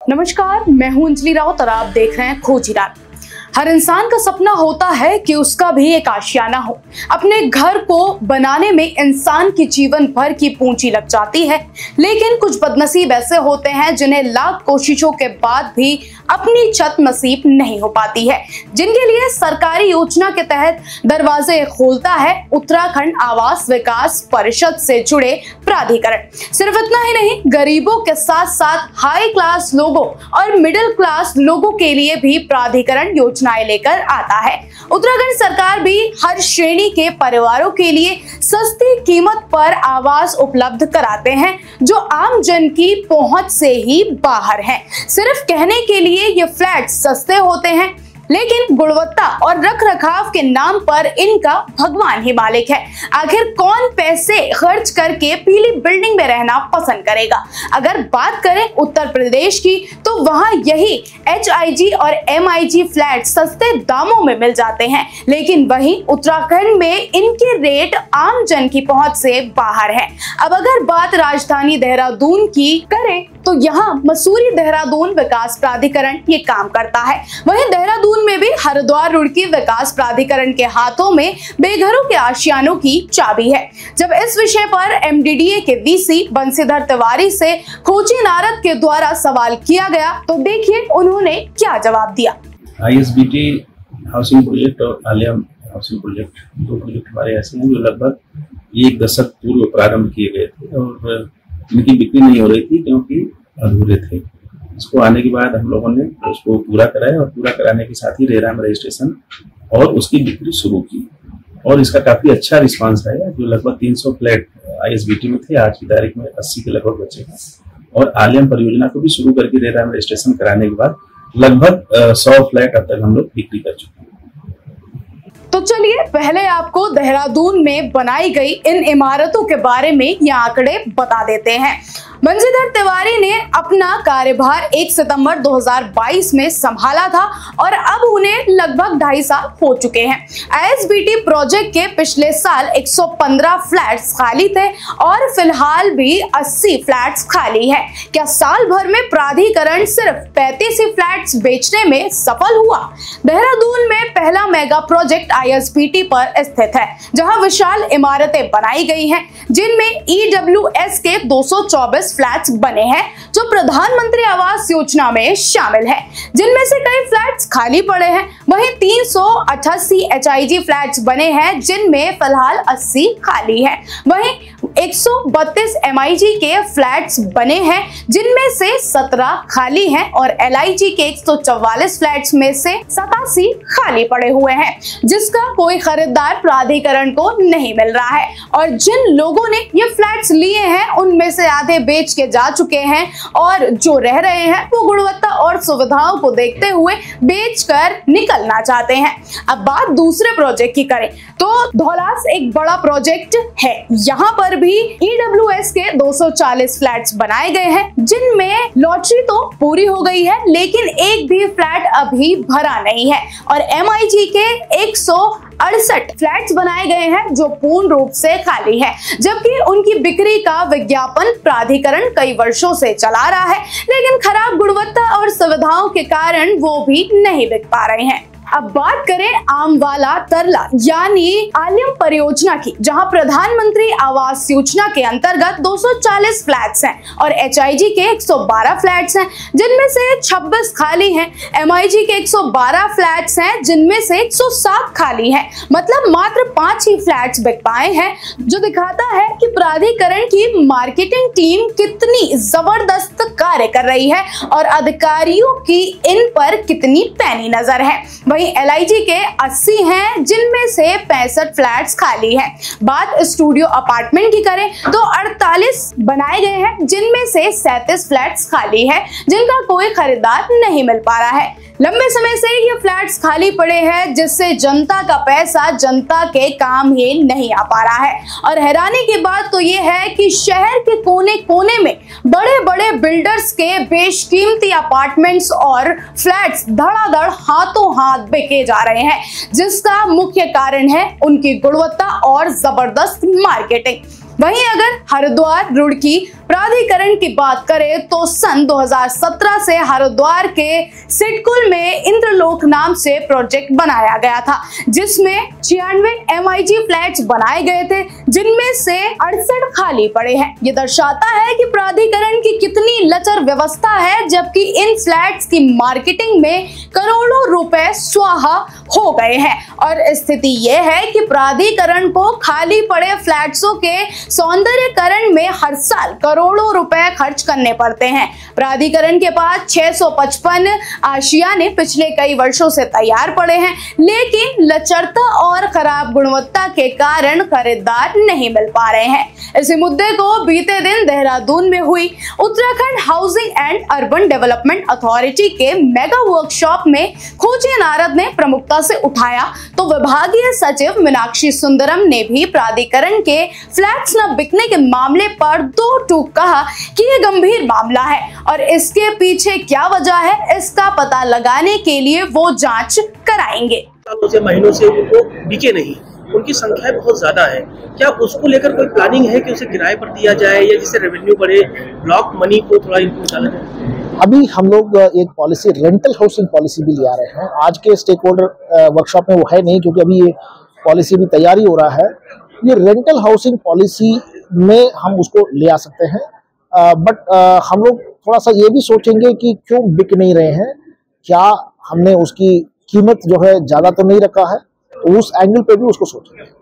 नमस्कार, मैं हूं अंजलि राउत और आप देख रहे हैं खोजीरात। हर इंसान का सपना होता है कि उसका भी एक आशियाना हो। अपने घर को बनाने में इंसान की जीवन भर की पूंजी लग जाती है, लेकिन कुछ बदनसीब ऐसे होते हैं जिन्हें लाख कोशिशों के बाद भी अपनी छत नसीब नहीं हो पाती है, जिनके लिए सरकारी योजना के तहत दरवाजे खोलता है उत्तराखंड आवास विकास परिषद से जुड़े प्राधिकरण। सिर्फ इतना ही नहीं, गरीबों के साथ साथ हाई क्लास लोगों और मिडिल क्लास लोगों के लिए भी प्राधिकरण योजनाएं लेकर आता है। उत्तराखंड सरकार भी हर श्रेणी के परिवारों के लिए सस्ती कीमत पर आवास उपलब्ध कराते हैं, जो आम जन की पहुंच से ही बाहर है। सिर्फ कहने के लिए ये फ्लैट सस्ते होते हैं, लेकिन गुणवत्ता और रखरखाव के नाम पर इनका भगवान ही मालिक है। आखिर कौन पैसे खर्च करके पीली बिल्डिंग में रहना पसंद करेगा? अगर बात करें उत्तर प्रदेश की, तो वहां यही HIG और MIG फ्लैट सस्ते दामों में मिल जाते हैं, लेकिन वहीं उत्तराखंड में इनके रेट आम जन की पहुंच से बाहर है। अब अगर बात राजधानी देहरादून की करें, तो यहाँ मसूरी देहरादून विकास प्राधिकरण ये काम करता है। वहीं देहरादून में भी हरिद्वार रुड़की विकास प्राधिकरण के हाथों में बेघरों के आशियानों की चाबी है। जब इस विषय पर MDDA के VC बंसीधर तिवारी से खोजी नारद के द्वारा सवाल किया गया, तो देखिए उन्होंने क्या जवाब दिया। ISBT हाउसिंग प्रोजेक्ट और आलियाम हाउसिंग प्रोजेक्ट, दो प्रोजेक्ट हमारे ऐसे हैं जो लगभग एक दशक पूर्व प्रारंभ किए गए थे और इनकी बिक्री नहीं हो रही थी क्योंकि अधूरे थे। इसको आने के बाद हम लोगों ने उसको पूरा कराया और पूरा कराने के साथ ही रेरा में रजिस्ट्रेशन और उसकी बिक्री शुरू की और इसका काफी अच्छा रिस्पांस आया। जो लगभग 300 फ्लैट ISBT में थे, आज की तारीख में 80 के लगभग बचे हैं और आलियाम परियोजना को भी शुरू करके रेरा में रजिस्ट्रेशन कराने के बाद लगभग 100 फ्लैट अब तक हम लोग बिक्री कर चुके हैं। तो चलिए पहले आपको देहरादून में बनाई गई इन इमारतों के बारे में ये आंकड़े बता देते हैं। बंसीधर तिवारी ने अपना कार्यभार 1 सितंबर 2022 में संभाला था और अब उन्हें लगभग 2.5 साल हो चुके हैं। ISBT प्रोजेक्ट के पिछले साल 115 फ्लैट्स खाली थे और फिलहाल भी 80 फ्लैट्स खाली है। क्या साल भर में प्राधिकरण सिर्फ 35 ही फ्लैट्स बेचने में सफल हुआ? देहरादून में पहला मेगा प्रोजेक्ट ISBT पर स्थित है, जहां विशाल इमारतें बनाई गई हैं, जिनमें EWS के 224 फ्लैट्स बने हैं, जो प्रधानमंत्री आवास योजना में शामिल है, जिनमें से कई फ्लैट्स खाली पड़े हैं। वहीं 388 HIG फ्लैट्स बने हैं, जिनमें फिलहाल 80 खाली है। वहीं 132 MIG के फ्लैट्स बने हैं, जिनमें से 17 खाली हैं और LIG के 144 फ्लैट्स में से 87 खाली पड़े हुए हैं, जिसका कोई खरीदार प्राधिकरण को नहीं मिल रहा है। और जिन लोगों ने ये फ्लैट्स लिए हैं, उनमें से आधे बेच के जा चुके हैं और जो रह रहे हैं वो गुणवत्ता और सुविधाओं को देखते हुए बेचकर निकलना चाहते हैं। अब बात दूसरे प्रोजेक्ट की करें, तो धौलास एक बड़ा प्रोजेक्ट है। यहाँ पर भी EWS के 240 फ्लैट्स बनाए गए हैं, जिनमें लॉटरी तो पूरी हो गई है, लेकिन एक भी फ्लैट अभी भरा नहीं है। और MIG के 168 फ्लैट्स बनाए गए हैं, जो पूर्ण रूप से खाली है, जबकि उनकी बिक्री का विज्ञापन प्राधिकरण कई वर्षों से चला रहा है, लेकिन खराब गुणवत्ता और सुविधाओं के कारण वो भी नहीं बिक पा रहे हैं। अब बात करें आमवाला तरला यानी आलियाम परियोजना की, जहां प्रधानमंत्री आवास योजना के अंतर्गत 240 फ्लैट्स हैं और HIG के 112 फ्लैट्स हैं, जिनमें से 26 खाली हैं। MIG के 112 फ्लैट्स हैं, जिनमें से 107 खाली हैं। मतलब मात्र 5 ही फ्लैट्स बिक पाए हैं, जो दिखाता है कि प्राधिकरण की मार्केटिंग टीम कितनी जबरदस्त कार्य कर रही है और अधिकारियों की इन पर कितनी पैनी नजर है। वहीं LIG के 80 हैं, जिनमें से 65 फ्लैट्स खाली हैं। बात स्टूडियो अपार्टमेंट की करें, तो 48 बनाए गए हैं, जिनमें से 37 फ्लैट्स खाली है, जिनका कोई खरीदार नहीं मिल पा रहा है। लंबे समय से ये फ्लैट्स खाली पड़े हैं, जिससे जनता का पैसा जनता के काम ही नहीं आ पा रहा है। और हैरानी की बात तो ये है कि शहर के कोने कोने में बड़े बड़े बिल्डर्स के बेशकीमती अपार्टमेंट्स और फ्लैट्स धड़ाधड़ हाथों हाथ बिके जा रहे हैं, जिसका मुख्य कारण है उनकी गुणवत्ता और जबरदस्त मार्केटिंग। वहीं अगर हरिद्वार, रुड़की, प्राधिकरण की बात करें तो सन 2017 से हरिद्वार के सिडकुल में इंद्रलोक नाम से प्रोजेक्ट बनाया गया था, जिसमें 96 MIG फ्लैट्स बनाए गए थे, जिनमें से 68 खाली पड़े हैं। ये दर्शाता है कि प्राधिकरण की कितनी लचर व्यवस्था है, जबकि इन फ्लैट्स की मार्केटिंग में करोड़ों रुपए स्वाहा हो गए हैं। और स्थिति यह है कि प्राधिकरण को खाली पड़े फ्लैट्सों के सौंदर्यकरण में हर साल करोड़ों रुपए खर्च करने पड़ते हैं। प्राधिकरण के पास 655 आशियाने पिछले कई वर्षों से तैयार पड़े हैं, लेकिन लचरता और खराब गुणवत्ता के कारण खरीदार नहीं मिल पा रहे हैं। इसी मुद्दे को बीते दिन देहरादून में हुई Uttarakhand housing and urban development authority के मेगा वर्कशॉप में खोजी नारद ने प्रमुखता से उठाया, तो विभागीय सचिव मीनाक्षी सुंदरम ने भी प्राधिकरण के फ्लैट्स न बिकने के मामले पर दो टूक कहा कि यह गंभीर मामला है और इसके पीछे क्या वजह है, इसका पता लगाने के लिए वो जांच कराएंगे। महीनों से वो बिके नहीं, उनकी संख्या बहुत ज्यादा है। क्या उसको लेकर कोई प्लानिंग है कि उसे किराए पर दिया जाए या जिससे रेवेन्यू बढ़े, ब्लॉक मनी को थोड़ा इम्प्रूव डाला जाए? अभी हम लोग एक पॉलिसी, रेंटल हाउसिंग पॉलिसी भी ले आ रहे हैं। आज के स्टेक होल्डर वर्कशॉप में वो है नहीं, क्योंकि अभी ये पॉलिसी भी तैयारी हो रहा है। ये रेंटल हाउसिंग पॉलिसी में हम उसको ले आ सकते हैं, बट हम लोग थोड़ा सा ये भी सोचेंगे कि क्यों बिक नहीं रहे हैं, क्या हमने उसकी कीमत जो है ज्यादा तो नहीं रखा है, तो उस एंगल पे भी उसको सोचेंगे।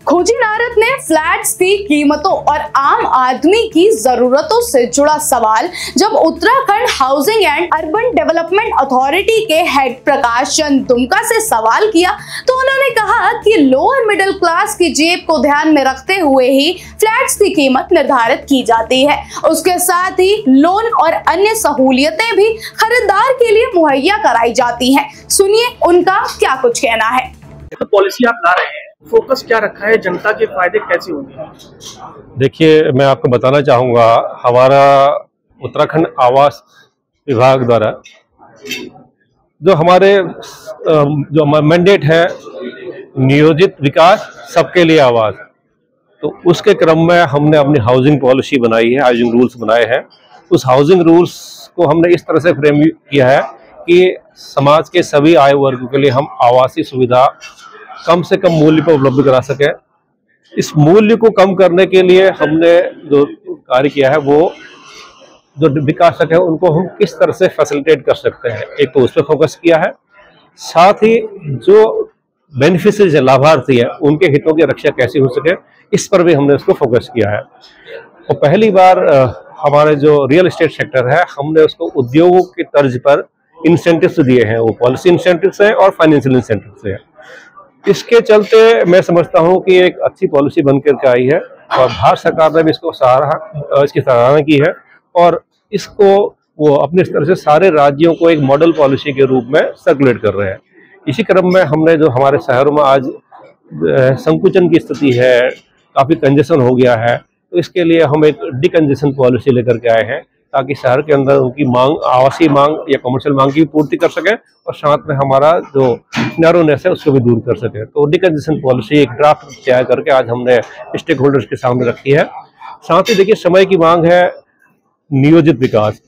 खोजी नारद ने फ्लैट्स की कीमतों और आम आदमी की जरूरतों से जुड़ा सवाल जब Uttarakhand housing and urban development authority के हेड प्रकाश चंद दुमका से सवाल किया, तो उन्होंने कहा कि लोअर मिडिल क्लास की जेब को ध्यान में रखते हुए ही फ्लैट्स की कीमत निर्धारित की जाती है। उसके साथ ही लोन और अन्य सहूलियतें भी खरीदार के लिए मुहैया कराई जाती हैं। सुनिए उनका क्या कुछ कहना है। तो पॉलिसी आप ला रहे हैं, फोकस क्या रखा है, जनता के फायदे कैसे होंगे? देखिए, मैं आपको बताना चाहूँगा, हमारा उत्तराखंड आवास विभाग द्वारा जो हमारे जो मैंडेट है, नियोजित विकास सबके लिए आवास, तो उसके क्रम में हमने अपनी हाउसिंग पॉलिसी बनाई है, हाउसिंग रूल्स बनाए हैं। उस हाउसिंग रूल्स को हमने इस तरह से फ्रेम किया है कि समाज के सभी आय वर्ग के लिए हम आवासीय सुविधा कम से कम मूल्य पर उपलब्ध करा सके। इस मूल्य को कम करने के लिए हमने जो कार्य किया है, वो जो विकासक है उनको हम किस तरह से फैसिलिटेट कर सकते हैं, एक तो उस पर फोकस किया है। साथ ही जो बेनिफिशियरीज है, लाभार्थी है, उनके हितों की रक्षा कैसे हो सके, इस पर भी हमने उसको फोकस किया है। और पहली बार हमारे जो रियल एस्टेट सेक्टर है, हमने उसको उद्योगों की तर्ज पर इंसेंटिव्स दिए हैं। वो पॉलिसी इंसेंटिव्स हैं और फाइनेंशियल इंसेंटिव्स हैं। इसके चलते मैं समझता हूं कि एक अच्छी पॉलिसी बनकर के आई है और भारत सरकार ने भी इसकी सराहना की है और इसको वो अपने स्तर से सारे राज्यों को एक मॉडल पॉलिसी के रूप में सर्कुलेट कर रहे हैं। इसी क्रम में हमने जो हमारे शहरों में आज संकुचन की स्थिति है, काफ़ी कंजेशन हो गया है, तो इसके लिए हम एक डिकंजेशन पॉलिसी लेकर के आए हैं, ताकि शहर के अंदर उनकी मांग, आवासीय मांग या कमर्शियल मांग की पूर्ति कर सके और साथ में हमारा जो नैरोनेस है उसको भी दूर कर सके। तो डिकंजेशन पॉलिसी एक ड्राफ्ट तैयार करके आज हमने स्टेक होल्डर्स के सामने रखी है। साथ ही देखिए, समय की मांग है नियोजित विकास।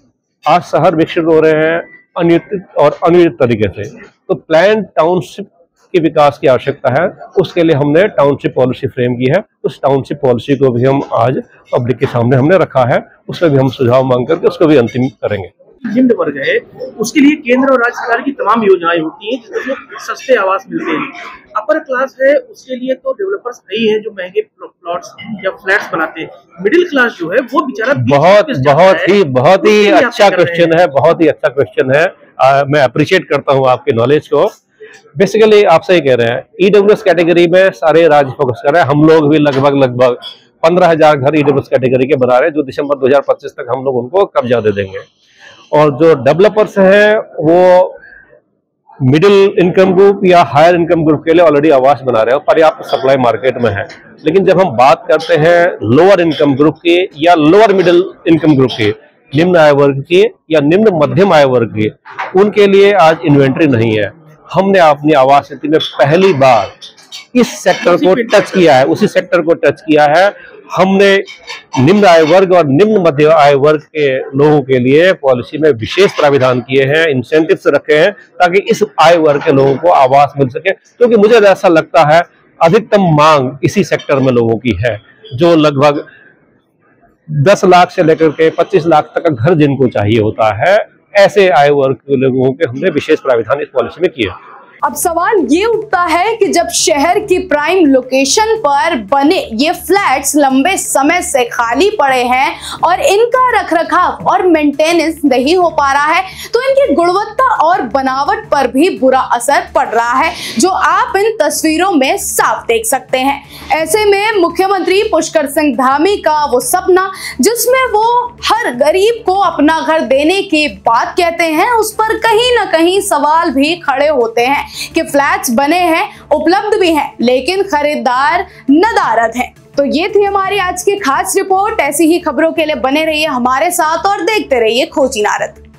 आज शहर विकसित हो रहे हैं अनियोजित तरीके से, तो प्लान टाउनशिप के विकास की आवश्यकता है। उसके लिए हमने टाउनशिप पॉलिसी फ्रेम की है। उस टाउनशिप पॉलिसी को भी हम आज पब्लिक के सामने हमने रखा है, उसमें भी हम सुझाव मांग करके उसको भी अंतिम करेंगे। निम्न वर्ग है, उसके लिए केंद्र और राज्य सरकार की तमाम योजनाएं होती हैं, जिसमें सस्ते आवास मिलते हैं। अपर क्लास है, उसके लिए तो डेवलपर्स है ही हैं जो महंगे प्लॉट्स या फ्लैट्स बनाते हैं। मिडिल क्लास जो है वो बेचारा बहुत ही अच्छा क्वेश्चन है, बहुत ही अच्छा क्वेश्चन है। मैं अप्रिशिएट करता हूँ आपके नॉलेज को। बेसिकली आप सही कह रहे हैं, ईडब्ल्यूएस कैटेगरी में सारे राज्य फोकस कर रहे हैं। हम लोग भी लगभग 15,000 घर ईडब्ल्यूएस कैटेगरी के बना रहे हैं, जो दिसंबर 2025 तक हम लोग उनको कब्जा दे देंगे। और जो डेवलपर्स हैं वो मिडिल इनकम ग्रुप या हायर इनकम ग्रुप के लिए ऑलरेडी आवास बना रहे हैं, पर्याप्त सप्लाई मार्केट में है। लेकिन जब हम बात करते हैं लोअर इनकम ग्रुप की या लोअर मिडिल इनकम ग्रुप की, निम्न आय वर्ग की या निम्न मध्यम आय वर्ग की, उनके लिए आज इन्वेंट्री नहीं है। हमने अपनी आवास नीति में पहली बार इस सेक्टर को टच किया है, उसी सेक्टर को टच किया है। हमने निम्न आय वर्ग और निम्न मध्य आय वर्ग के लोगों के लिए पॉलिसी में विशेष प्राविधान किए हैं, इंसेंटिव्स रखे हैं, ताकि इस आय वर्ग के लोगों को आवास मिल सके। क्योंकि मुझे ऐसा लगता है अधिकतम मांग इसी सेक्टर में लोगों की है, जो लगभग 10 लाख से लेकर के 25 लाख तक का घर जिनको चाहिए होता है, ऐसे आय वर्ग के लोगों के हमने विशेष प्राविधान इस पॉलिसी में किए। अब सवाल ये उठता है कि जब शहर की प्राइम लोकेशन पर बने ये फ्लैट्स लंबे समय से खाली पड़े हैं और इनका रखरखाव और मेंटेनेंस नहीं हो पा रहा है, तो इनकी गुणवत्ता और बनावट पर भी बुरा असर पड़ रहा है, जो आप इन तस्वीरों में साफ देख सकते हैं। ऐसे में मुख्यमंत्री पुष्कर सिंह धामी का वो सपना जिसमें वो हर गरीब को अपना घर देने की बात कहते हैं, उस पर कहीं ना कहीं सवाल भी खड़े होते हैं कि फ्लैट्स बने हैं, उपलब्ध भी हैं, लेकिन खरीदार नदारद हैं। तो ये थी हमारी आज की खास रिपोर्ट। ऐसी ही खबरों के लिए बने रहिए हमारे साथ और देखते रहिए खोजी नारद।